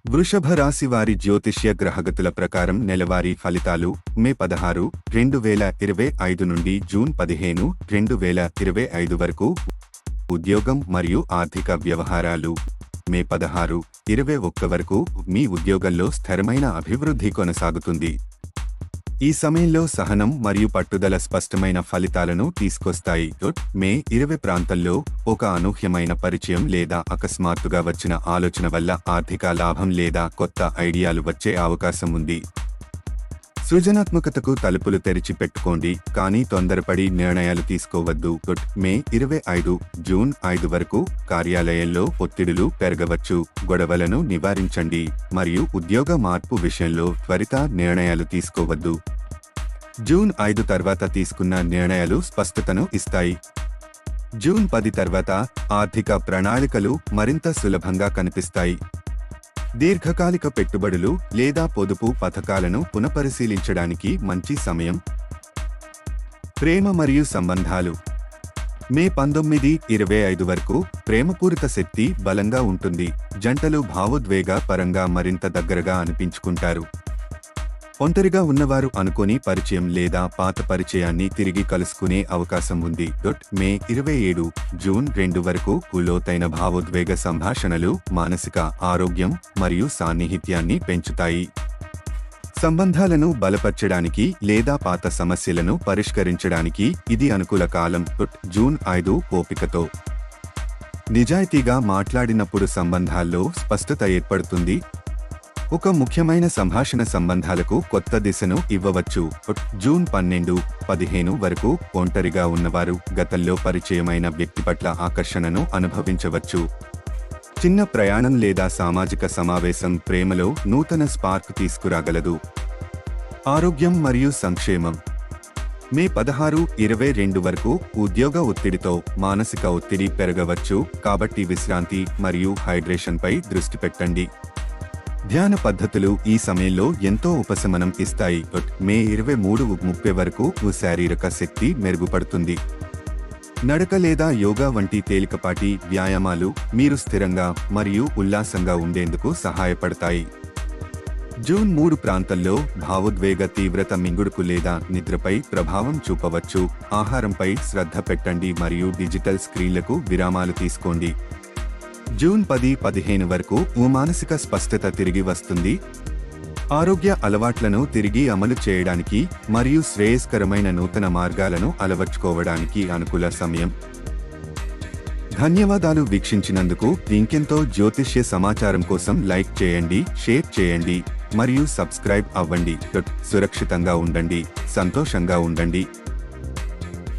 వృషభ రాశి వారి జ్యోతిష్య గ్రహగతుల ప్రకారం నెలవారీ ఫలితాలు మే 16, 2025 నుండి జూన్ 15, 2025 వరకు. ఉద్యోగం మరియు ఆర్థిక వ్యవహారాలు మే 16, 21 వరకు మీ ఉద్యోగంలో స్థిరమైన అభివృద్ధి కొనసాగుతుంది. ఈ సమయంలో సహనం మరియు పట్టుదల స్పష్టమైన ఫలితాలను తీసుకొస్తాయి. మే 20 ప్రాంతంలో ఒక అనూహ్యమైన పరిచయం లేదా అకస్మాత్తుగా వచ్చిన ఆలోచన వల్ల ఆర్థిక లాభం లేదా కొత్త ఐడియాలు వచ్చే అవకాశం ఉంది. సృజనాత్మకతకు తలుపులు తెరిచి పెట్టుకోండి, కానీ తొందరపడి నిర్ణయాలు తీసుకోవద్దు. మే 25, జూన్ 5 వరకు కార్యాలయంలో ఒత్తిడులు పెరగవచ్చు. గొడవలను నివారించండి మరియు ఉద్యోగ మార్పు విషయంలో త్వరిత నిర్ణయాలు తీసుకోవద్దు. జూన్ 5 తర్వాత తీసుకున్న నిర్ణయాలు స్పష్టతను ఇస్తాయి. జూన్ 10 తర్వాత ఆర్థిక ప్రణాళికలు మరింత సులభంగా కనిపిస్తాయి. దీర్ఘకాలిక పెట్టుబడులు లేదా పొదుపు పథకాలను పునఃపరిశీలించడానికి మంచి సమయం. ప్రేమ మరియు సంబంధాలు మే 19, 25 వరకు ప్రేమపూరిత శక్తి బలంగా ఉంటుంది. జంటలు భావోద్వేగ పరంగా మరింత దగ్గరగా అనిపించుకుంటారు. ఒంటరిగా ఉన్నవారు అనుకోని పరిచయం లేదా పాత పరిచయాన్ని తిరిగి కలుసుకునే అవకాశం ఉంది. మే 27, జూన్ 2 వరకు లోతైన భావోద్వేగ సంభాషణలు మానసిక ఆరోగ్యం మరియు సాన్నిహిత్యాన్ని పెంచుతాయి. సంబంధాలను బలపర్చడానికి లేదా పాత సమస్యలను పరిష్కరించడానికి ఇది అనుకూల కాలం. జూన్ 5 ఓపికతో నిజాయితీగా మాట్లాడినప్పుడు సంబంధాల్లో స్పష్టత ఏర్పడుతుంది. ఒక ముఖ్యమైన సంభాషణ సంబంధాలకు కొత్త దిశను ఇవ్వవచ్చు. జూన్ 12, 15 వరకు ఒంటరిగా ఉన్నవారు గతంలో పరిచయమైన వ్యక్తి పట్ల ఆకర్షణను అనుభవించవచ్చు. చిన్న ప్రయాణం లేదా సామాజిక సమావేశం ప్రేమలో నూతన స్పార్క్ తీసుకురాగలదు. ఆరోగ్యం మరియు సంక్షేమం మే 16, 22 వరకు ఉద్యోగ ఒత్తిడితో మానసిక ఒత్తిడి పెరగవచ్చు, కాబట్టి విశ్రాంతి మరియు హైడ్రేషన్పై దృష్టి పెట్టండి. ధ్యాన పద్ధతులు ఈ సమయంలో ఎంతో ఉపశమనం ఇస్తాయి. మే 23, 30 వరకు శారీరక శక్తి మెరుగుపడుతుంది. నడక లేదా యోగా వంటి తేలికపాటి వ్యాయామాలు మీరు స్థిరంగా మరియు ఉల్లాసంగా ఉండేందుకు సహాయపడతాయి. జూన్ 3 ప్రాంతంలో భావోద్వేగ తీవ్రత మింగుడుకు లేదా నిద్రపై ప్రభావం చూపవచ్చు. ఆహారంపై శ్రద్ధ పెట్టండి మరియు డిజిటల్ స్క్రీన్లకు విరామాలు తీసుకోండి. జూన్ 10, 15 వరకు మానసిక స్పష్టత తిరిగి వస్తుంది. ఆరోగ్య అలవాట్లను తిరిగి అమలు చేయడానికి మరియు శ్రేయస్కరమైన నూతన మార్గాలను అలవర్చుకోవడానికి అనుకూల సమయం. ధన్యవాదాలు వీక్షించినందుకు. ఇంకెంతో జ్యోతిష్య సమాచారం కోసం లైక్ చేయండి, షేర్ చేయండి మరియు సబ్స్క్రైబ్ అవ్వండి. సురక్షితంగా ఉండండి, సంతోషంగా ఉండండి.